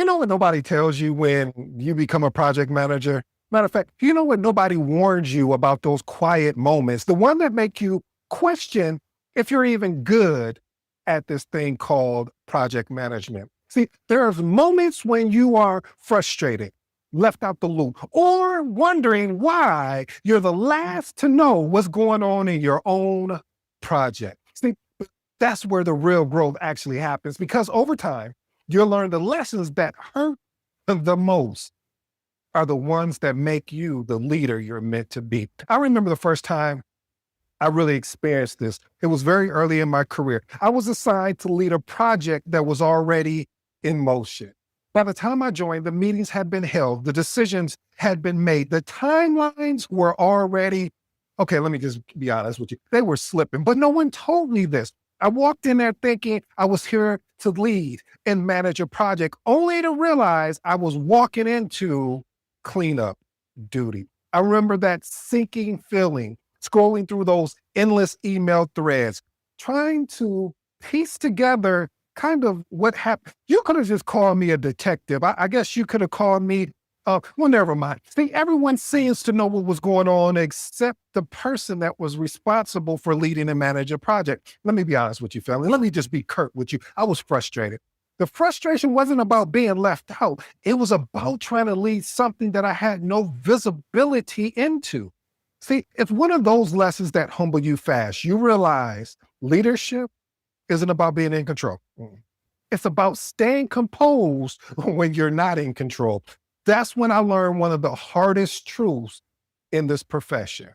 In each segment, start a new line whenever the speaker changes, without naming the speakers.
You know what nobody tells you when you become a project manager? Matter of fact, you know what nobody warns you about those quiet moments, the one that make you question if you're even good at this thing called project management. See, there's moments when you are frustrated, left out the loop, or wondering why you're the last to know what's going on in your own project. See, that's where the real growth actually happens because over time, you'll learn the lessons that hurt the most are the ones that make you the leader you're meant to be. I remember the first time I really experienced this. It was very early in my career. I was assigned to lead a project that was already in motion. By the time I joined, the meetings had been held, the decisions had been made, the timelines were already, okay, let me just be honest with you, they were slipping, but no one told me this. I walked in there thinking I was here to lead and manage a project, only to realize I was walking into cleanup duty. I remember that sinking feeling, scrolling through those endless email threads, trying to piece together kind of what happened. You could have just called me a detective. I guess you could have called me, well, never mind. See, everyone seems to know what was going on except the person that was responsible for leading and managing a project. Let me be honest with you, family. Let me just be curt with you. I was frustrated. The frustration wasn't about being left out. It was about trying to lead something that I had no visibility into. See, it's one of those lessons that humble you fast. You realize leadership isn't about being in control. It's about staying composed when you're not in control. That's when I learned one of the hardest truths in this profession.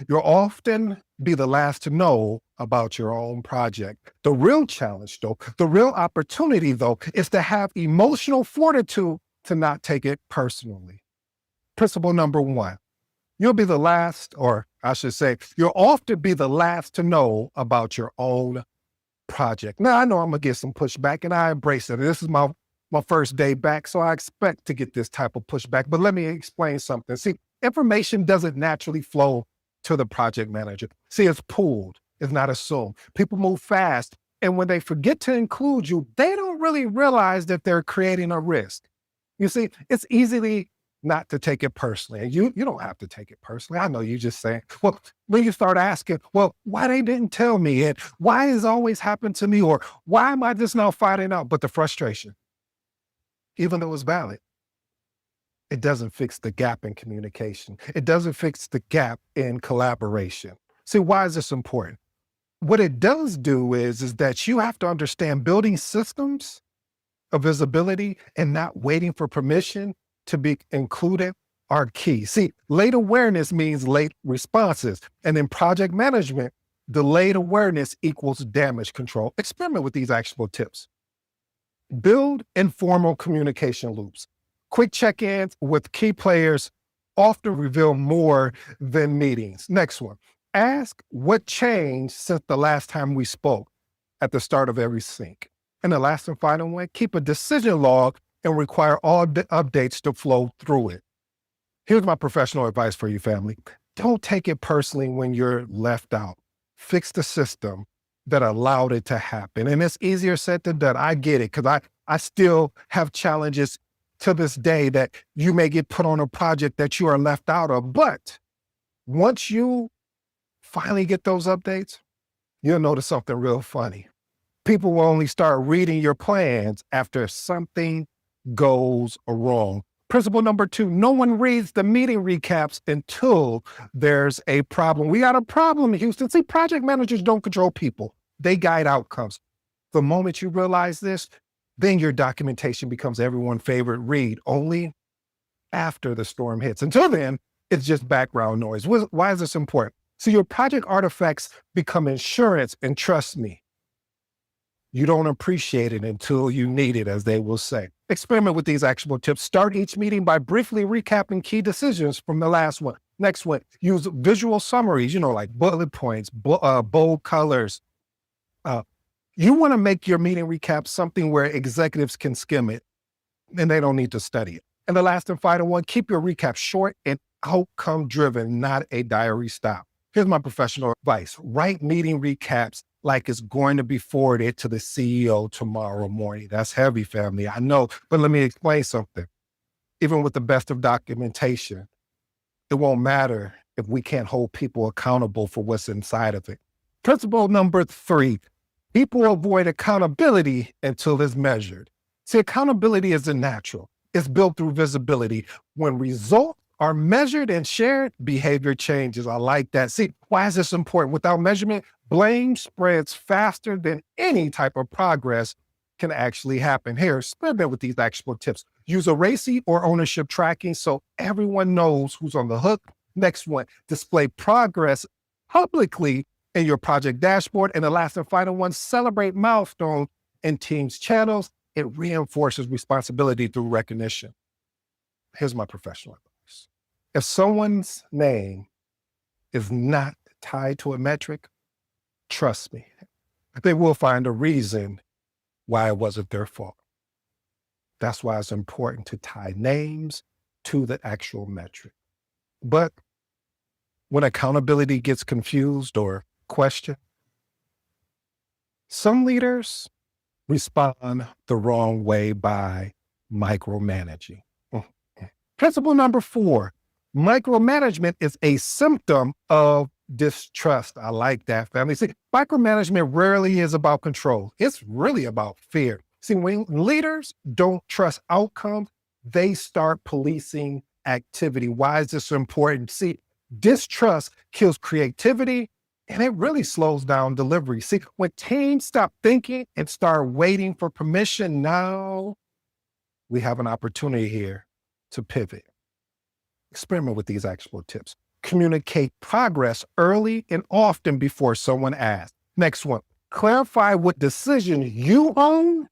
You'll often be the last to know about your own project. The real challenge, though, the real opportunity, though, is to have emotional fortitude to not take it personally. Principle number one, you'll be the last, or I should say, you'll often be the last to know about your own project. Now, I know I'm going to get some pushback, and I embrace it. This is my first day back, so I expect to get this type of pushback. But let me explain something. See, information doesn't naturally flow to the project manager. See, it's pooled, it's not assumed. People move fast, and when they forget to include you, they don't really realize that they're creating a risk. You see, it's easily not to take it personally. And you don't have to take it personally. I know you just saying, well, when you start asking, well, why they didn't tell me, and why has always happened to me, or why am I just now finding out? But the frustration, even though it's valid, it doesn't fix the gap in communication. It doesn't fix the gap in collaboration. See, why is this important? What it does do is that you have to understand building systems of visibility and not waiting for permission to be included are key. See, late awareness means late responses. And in project management, delayed awareness equals damage control. Experiment with these actionable tips. Build informal communication loops. Quick check-ins with key players often reveal more than meetings. Next one, ask what changed since the last time we spoke at the start of every sync. And the last and final one, keep a decision log and require all updates to flow through it. Here's my professional advice for you, family. Don't take it personally when you're left out. Fix the system that allowed it to happen. And it's easier said than done. I get it, because I still have challenges to this day that you may get put on a project that you are left out of. But once you finally get those updates, you'll notice something real funny. People will only start reading your plans after something goes wrong. Principle number two, no one reads the meeting recaps until there's a problem. We got a problem in Houston. See, project managers don't control people. They guide outcomes. The moment you realize this, then your documentation becomes everyone's favorite read, only after the storm hits. Until then, it's just background noise. Why is this important? So your project artifacts become insurance, and trust me, you don't appreciate it until you need it, as they will say. Experiment with these actionable tips. Start each meeting by briefly recapping key decisions from the last one. Next one, use visual summaries, like bullet points, bold colors. You want to make your meeting recap something where executives can skim it and they don't need to study it. And the last and final one, keep your recap short and outcome driven, not a diary style. Here's my professional advice. Write meeting recaps like it's going to be forwarded to the CEO tomorrow morning. That's heavy, family. I know, but let me explain something. Even with the best of documentation, it won't matter if we can't hold people accountable for what's inside of it. Principle number 3, people avoid accountability until it's measured. See, accountability isn't natural. It's built through visibility. When results are measured and shared, behavior changes. I like that. See, why is this important? Without measurement, blame spreads faster than any type of progress can actually happen. Here, experiment with these actual tips. Use a RACI or ownership tracking so everyone knows who's on the hook. Next one, display progress publicly in your project dashboard. And the last and final one, celebrate milestones in teams' channels. It reinforces responsibility through recognition. Here's my professional advice. If someone's name is not tied to a metric, trust me, they will find a reason why it wasn't their fault. That's why it's important to tie names to the actual metric. But when accountability gets confused or questioned, some leaders respond the wrong way by micromanaging. Principle number 4, micromanagement is a symptom of distrust. I like that, family. See, micromanagement rarely is about control. It's really about fear. See, when leaders don't trust outcomes, they start policing activity. Why is this important? See, distrust kills creativity and it really slows down delivery. See, when teams stop thinking and start waiting for permission, now we have an opportunity here to pivot. Experiment with these actual tips. Communicate progress early and often before someone asks. Next one, clarify what decision you own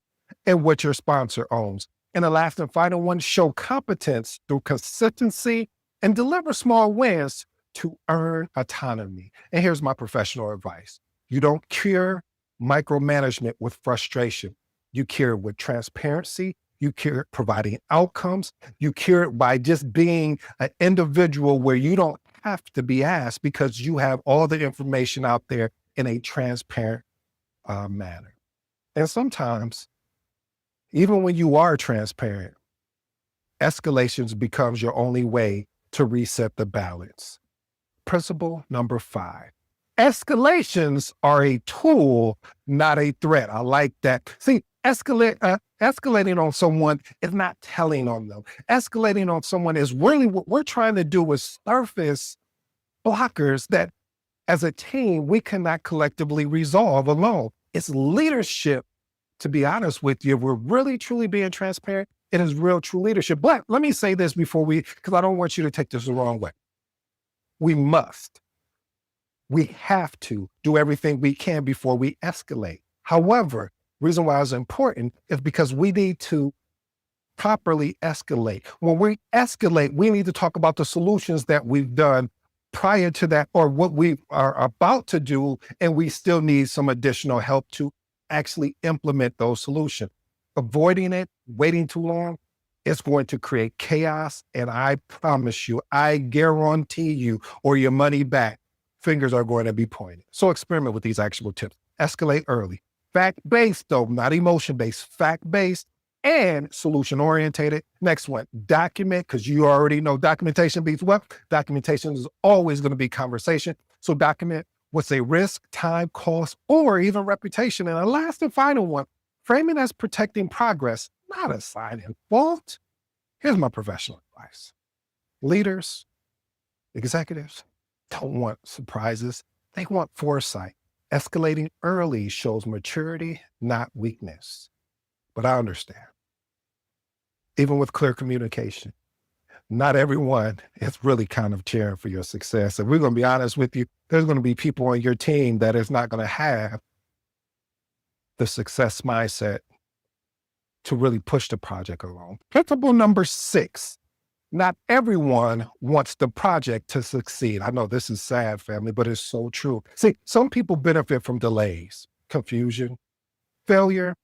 and what your sponsor owns. And the last and final one, show competence through consistency and deliver small wins to earn autonomy. And here's my professional advice. You don't cure micromanagement with frustration. You cure it with transparency. You cure it providing outcomes. You cure it by just being an individual where you don't have to be asked because you have all the information out there in a transparent manner. And sometimes, even when you are transparent, escalations becomes your only way to reset the balance. Principle number 5. Escalations are a tool, not a threat. I like that. See, escalating on someone is not telling on them. Escalating on someone is really what we're trying to do is surface blockers that as a team, we cannot collectively resolve alone. It's leadership, to be honest with you. If we're really, truly being transparent, it is real, true leadership. But let me say this before because I don't want you to take this the wrong way. We have to do everything we can before we escalate. However, reason why it's important is because we need to properly escalate. When we escalate, we need to talk about the solutions that we've done prior to that or what we are about to do, and we still need some additional help to actually implement those solutions. Avoiding it, waiting too long, it's going to create chaos, and I promise you, I guarantee you, or your money back, fingers are going to be pointed. So experiment with these actual tips. Escalate early. Fact-based though, not emotion-based, fact-based and solution-orientated. Next one, document, because you already know documentation beats what? Documentation is always going to be conversation. So document what's a risk, time, cost, or even reputation. And the last and final one, frame it as protecting progress, not assigning fault. Here's my professional advice. Leaders, executives don't want surprises. They want foresight. Escalating early shows maturity, not weakness. But I understand. Even with clear communication, not everyone is really kind of cheering for your success. And we're going to be honest with you, there's going to be people on your team that is not going to have the success mindset to really push the project along. Principle number 6, not everyone wants the project to succeed. I know this is sad, family, but it's so true. See, some people benefit from delays, confusion, failure,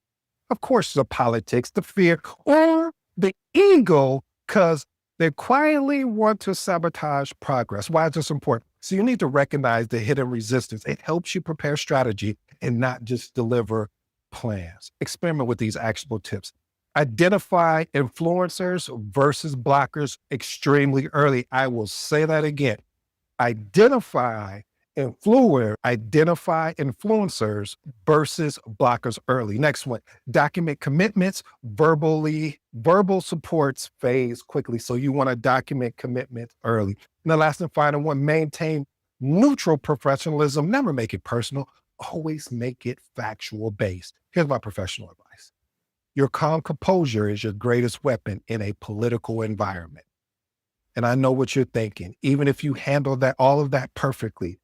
of course, the politics, the fear, or the ego, because they quietly want to sabotage progress. Why is this important? So you need to recognize the hidden resistance. It helps you prepare strategy and not just deliver plans. Experiment with these actionable tips. Identify influencers versus blockers extremely early. I will say that again. Identify influencers versus blockers early. Next one, document commitments. Verbal supports phase quickly. So you want to document commitments early. And the last and final one, maintain neutral professionalism. Never make it personal. Always make it factual based. Here's my professional advice. Your calm composure is your greatest weapon in a political environment. And I know what you're thinking. Even if you handle all of that perfectly,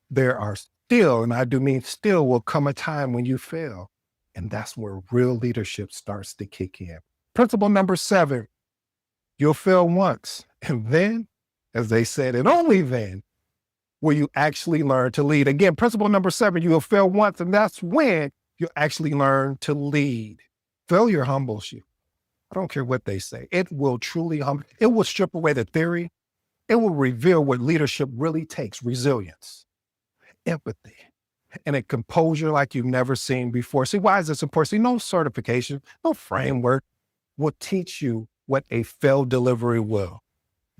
there are still, and I do mean still, will come a time when you fail. And that's where real leadership starts to kick in. Principle number 7, you'll fail once. And then, as they said, and only then will you actually learn to lead. Again, principle number 7, you'll fail once, and that's when you'll actually learn to lead. Failure humbles you. I don't care what they say. It will truly humble. It will strip away the theory. It will reveal what leadership really takes: resilience, empathy, and a composure like you've never seen before. See, why is this important? See, no certification, no framework will teach you what a failed delivery will.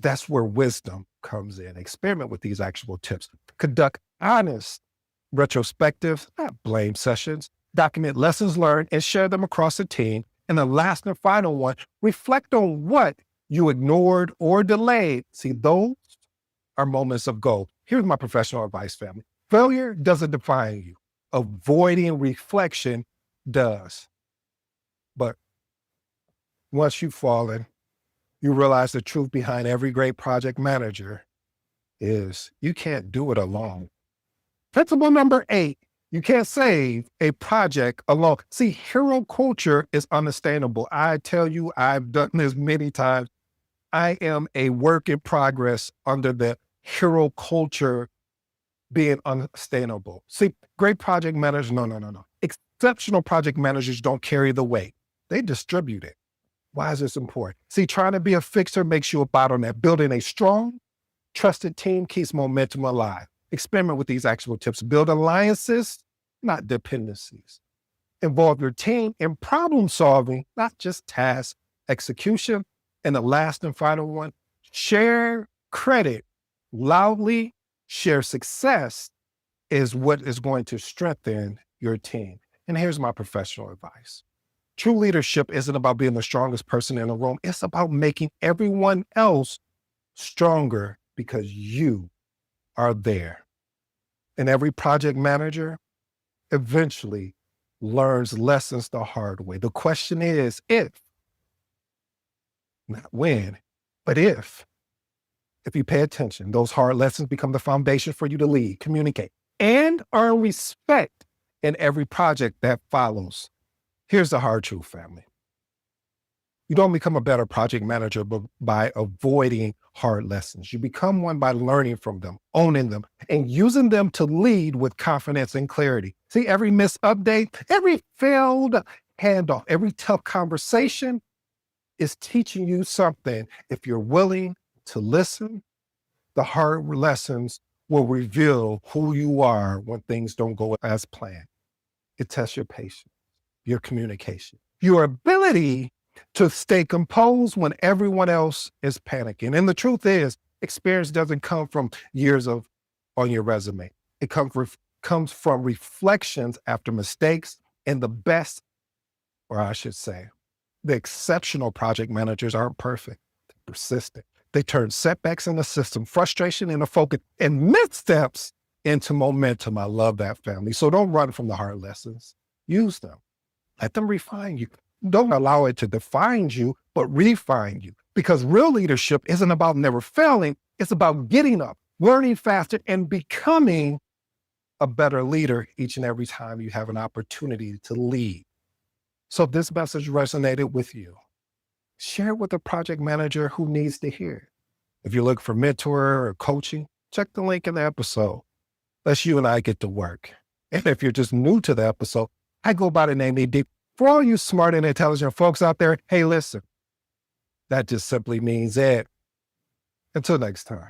That's where wisdom comes in. Experiment with these actual tips. Conduct honest retrospectives, not blame sessions. Document lessons learned and share them across the team. And the last and final one, reflect on what you ignored or delayed. See, those are moments of gold. Here's my professional advice, family. Failure doesn't define you. Avoiding reflection does. But once you've fallen, you realize the truth behind every great project manager is you can't do it alone. Principle number 8, you can't save a project alone. See, hero culture is unsustainable. I tell you, I've done this many times. I am a work in progress under the hero culture being unsustainable. See, great project managers, no. Exceptional project managers don't carry the weight. They distribute it. Why is this important? See, trying to be a fixer makes you a bottleneck. Building a strong, trusted team keeps momentum alive. Experiment with these actual tips. Build alliances, not dependencies. Involve your team in problem solving, not just task execution. And the last and final one, share credit loudly. Share success is what is going to strengthen your team. And here's my professional advice. True leadership isn't about being the strongest person in the room. It's about making everyone else stronger because you are there. And every project manager eventually learns lessons the hard way. The question is if, not when, but if you pay attention, those hard lessons become the foundation for you to lead, communicate, and earn respect in every project that follows. Here's the hard truth, family. You don't become a better project manager by avoiding hard lessons. You become one by learning from them, owning them, and using them to lead with confidence and clarity. See, every missed update, every failed handoff, every tough conversation is teaching you something. If you're willing to listen, the hard lessons will reveal who you are when things don't go as planned. It tests your patience, your communication, your ability to stay composed when everyone else is panicking. And the truth is, experience doesn't come from years on your resume. It comes from reflections after mistakes, and the best, or I should say, the exceptional project managers aren't perfect. They're persistent. They turn setbacks into system, frustration into focus, and missteps into momentum. I love that, family. So don't run from the hard lessons. Use them. Let them refine you. Don't allow it to define you, but refine you. Because real leadership isn't about never failing. It's about getting up, learning faster, and becoming a better leader each and every time you have an opportunity to lead. So if this message resonated with you, share it with a project manager who needs to hear it. If you look for mentor or coaching, check the link in the episode. Let's you and I get to work. And if you're just new to the episode, I go by the name Deep. For all you smart and intelligent folks out there, hey, listen, that just simply means Ed. Until next time.